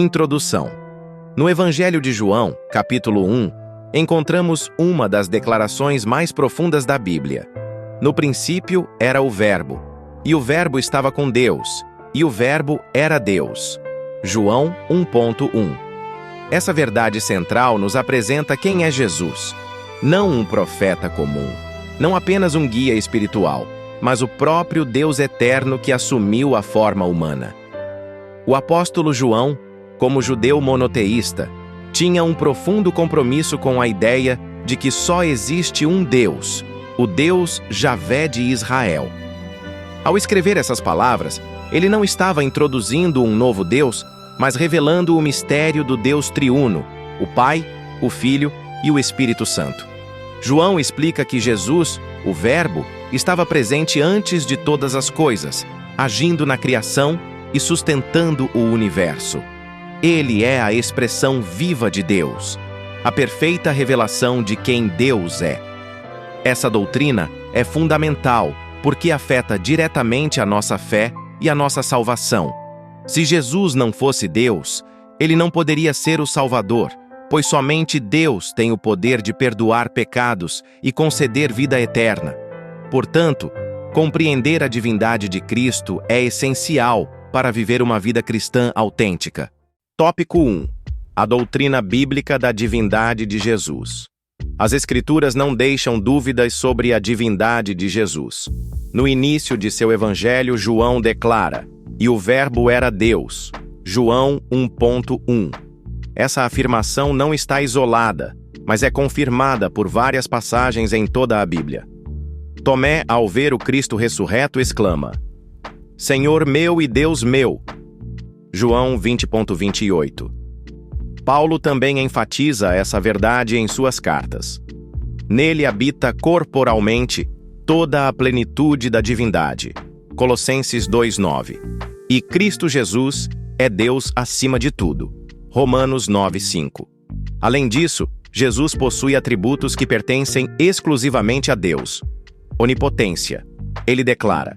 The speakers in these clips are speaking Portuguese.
Introdução. No Evangelho de João, capítulo 1, encontramos uma das declarações mais profundas da Bíblia. No princípio era o Verbo, e o Verbo estava com Deus, e o Verbo era Deus. João 1.1. Essa verdade central nos apresenta quem é Jesus. Não um profeta comum, não apenas um guia espiritual, mas o próprio Deus eterno que assumiu a forma humana. O apóstolo João, como judeu monoteísta, tinha um profundo compromisso com a ideia de que só existe um Deus, o Deus Javé de Israel. Ao escrever essas palavras, ele não estava introduzindo um novo Deus, mas revelando o mistério do Deus triuno, o Pai, o Filho e o Espírito Santo. João explica que Jesus, o Verbo, estava presente antes de todas as coisas, agindo na criação e sustentando o universo. Ele é a expressão viva de Deus, a perfeita revelação de quem Deus é. Essa doutrina é fundamental porque afeta diretamente a nossa fé e a nossa salvação. Se Jesus não fosse Deus, ele não poderia ser o Salvador, pois somente Deus tem o poder de perdoar pecados e conceder vida eterna. Portanto, compreender a divindade de Cristo é essencial para viver uma vida cristã autêntica. Tópico 1. A doutrina bíblica da divindade de Jesus. As Escrituras não deixam dúvidas sobre a divindade de Jesus. No início de seu evangelho, João declara: "E o Verbo era Deus." João 1.1. Essa afirmação não está isolada, mas é confirmada por várias passagens em toda a Bíblia. Tomé, ao ver o Cristo ressurreto, exclama: "Senhor meu e Deus meu." João 20.28. Paulo também enfatiza essa verdade em suas cartas. Nele habita corporalmente toda a plenitude da divindade. Colossenses 2.9. E Cristo Jesus é Deus acima de tudo. Romanos 9.5. Além disso, Jesus possui atributos que pertencem exclusivamente a Deus. Onipotência. Ele declara: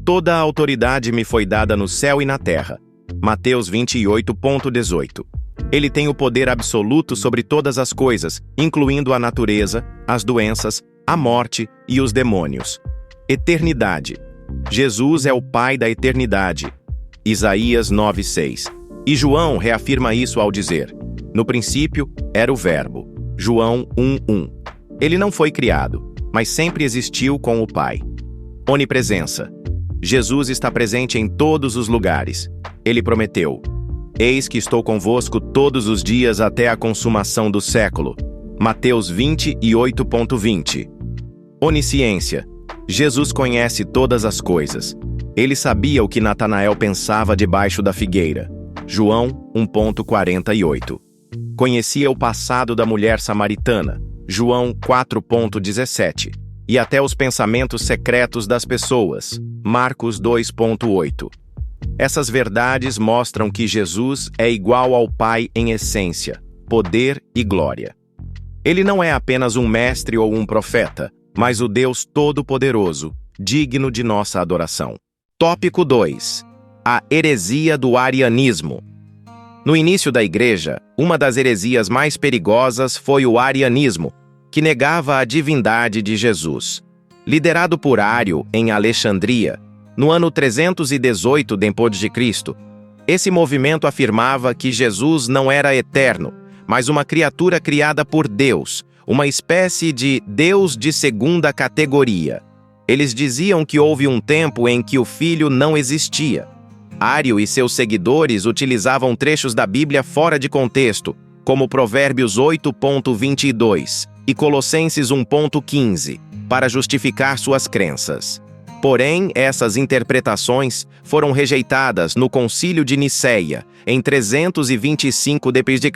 "Toda a autoridade me foi dada no céu e na terra." Mateus 28.18. Ele tem o poder absoluto sobre todas as coisas, incluindo a natureza, as doenças, a morte e os demônios. Eternidade. Jesus é o Pai da eternidade. Isaías 9.6. E João reafirma isso ao dizer: "No princípio era o Verbo." João 1.1. Ele não foi criado, mas sempre existiu com o Pai. Onipresença. Jesus está presente em todos os lugares. Ele prometeu: "Eis que estou convosco todos os dias até a consumação do século." Mateus 28.20. Onisciência. Jesus conhece todas as coisas. Ele sabia o que Natanael pensava debaixo da figueira. João 1.48. Conhecia o passado da mulher samaritana. João 4.17. E até os pensamentos secretos das pessoas. Marcos 2.8. Essas verdades mostram que Jesus é igual ao Pai em essência, poder e glória. Ele não é apenas um mestre ou um profeta, mas o Deus Todo-Poderoso, digno de nossa adoração. Tópico 2. A heresia do arianismo. No início da Igreja, uma das heresias mais perigosas foi o arianismo, que negava a divindade de Jesus. Liderado por Ário em Alexandria, no ano 318 d.C., esse movimento afirmava que Jesus não era eterno, mas uma criatura criada por Deus, uma espécie de Deus de segunda categoria. Eles diziam que houve um tempo em que o Filho não existia. Ário e seus seguidores utilizavam trechos da Bíblia fora de contexto, como Provérbios 8.22 e Colossenses 1.15, para justificar suas crenças. Porém, essas interpretações foram rejeitadas no Concílio de Niceia, em 325 d.C.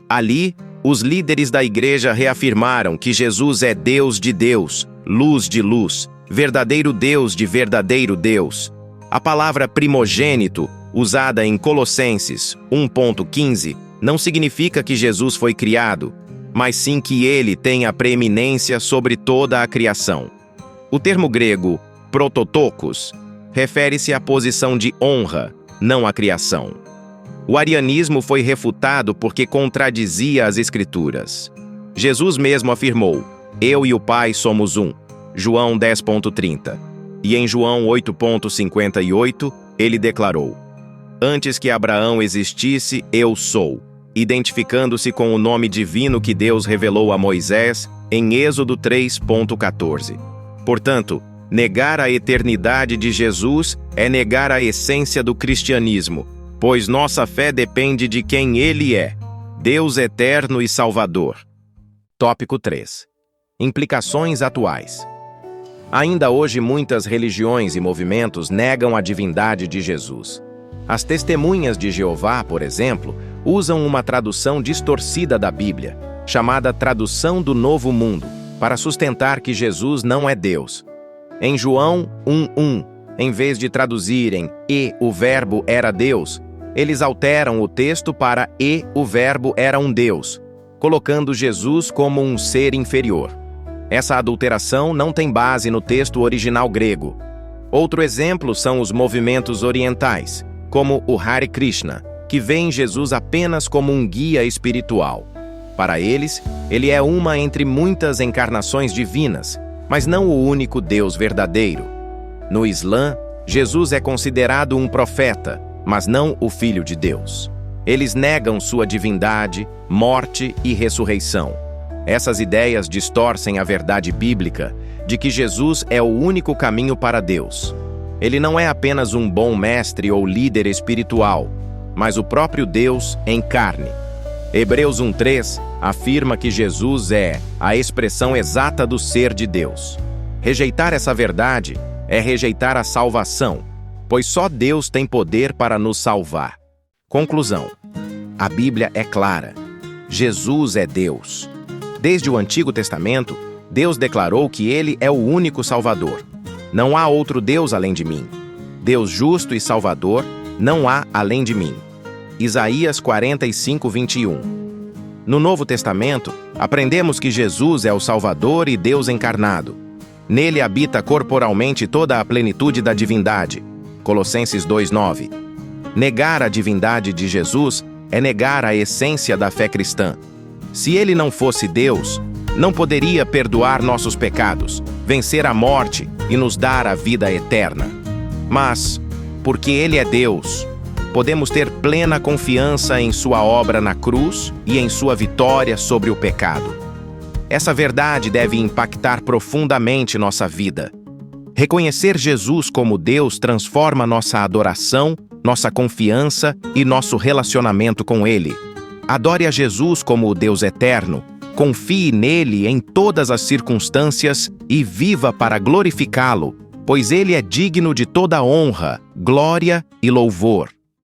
Ali, os líderes da Igreja reafirmaram que Jesus é Deus de Deus, luz de luz, verdadeiro Deus de verdadeiro Deus. A palavra primogênito, usada em Colossenses 1.15, não significa que Jesus foi criado, mas sim que ele tem a preeminência sobre toda a criação. O termo grego prototokos refere-se à posição de honra, não à criação. O arianismo foi refutado porque contradizia as Escrituras. Jesus mesmo afirmou: "Eu e o Pai somos um", João 10,30. E em João 8,58, ele declarou: "Antes que Abraão existisse, eu sou", identificando-se com o nome divino que Deus revelou a Moisés em Êxodo 3,14. Portanto, negar a eternidade de Jesus é negar a essência do cristianismo, pois nossa fé depende de quem Ele é, Deus eterno e Salvador. Tópico 3. Implicações atuais. Ainda hoje muitas religiões e movimentos negam a divindade de Jesus. As Testemunhas de Jeová, por exemplo, usam uma tradução distorcida da Bíblia, chamada Tradução do Novo Mundo, para sustentar que Jesus não é Deus. Em João 1,1, em vez de traduzirem "e o Verbo era Deus", eles alteram o texto para "e o Verbo era um Deus", colocando Jesus como um ser inferior. Essa adulteração não tem base no texto original grego. Outro exemplo são os movimentos orientais, como o Hare Krishna, que veem Jesus apenas como um guia espiritual. Para eles, ele é uma entre muitas encarnações divinas, mas não o único Deus verdadeiro. No Islã, Jesus é considerado um profeta, mas não o Filho de Deus. Eles negam sua divindade, morte e ressurreição. Essas ideias distorcem a verdade bíblica de que Jesus é o único caminho para Deus. Ele não é apenas um bom mestre ou líder espiritual, mas o próprio Deus em carne. Hebreus 1,3 afirma que Jesus é a expressão exata do ser de Deus. Rejeitar essa verdade é rejeitar a salvação, pois só Deus tem poder para nos salvar. Conclusão. A Bíblia é clara. Jesus é Deus. Desde o Antigo Testamento, Deus declarou que Ele é o único Salvador. Não há outro Deus além de mim. Deus justo e Salvador, não há além de mim. Isaías 45:21. No Novo Testamento, aprendemos que Jesus é o Salvador e Deus encarnado. Nele habita corporalmente toda a plenitude da divindade. Colossenses 2:9. Negar a divindade de Jesus é negar a essência da fé cristã. Se ele não fosse Deus, não poderia perdoar nossos pecados, vencer a morte e nos dar a vida eterna. Mas, porque ele é Deus, podemos ter plena confiança em sua obra na cruz e em sua vitória sobre o pecado. Essa verdade deve impactar profundamente nossa vida. Reconhecer Jesus como Deus transforma nossa adoração, nossa confiança e nosso relacionamento com Ele. Adore a Jesus como o Deus eterno, confie nele em todas as circunstâncias e viva para glorificá-lo, pois ele é digno de toda honra, glória e louvor.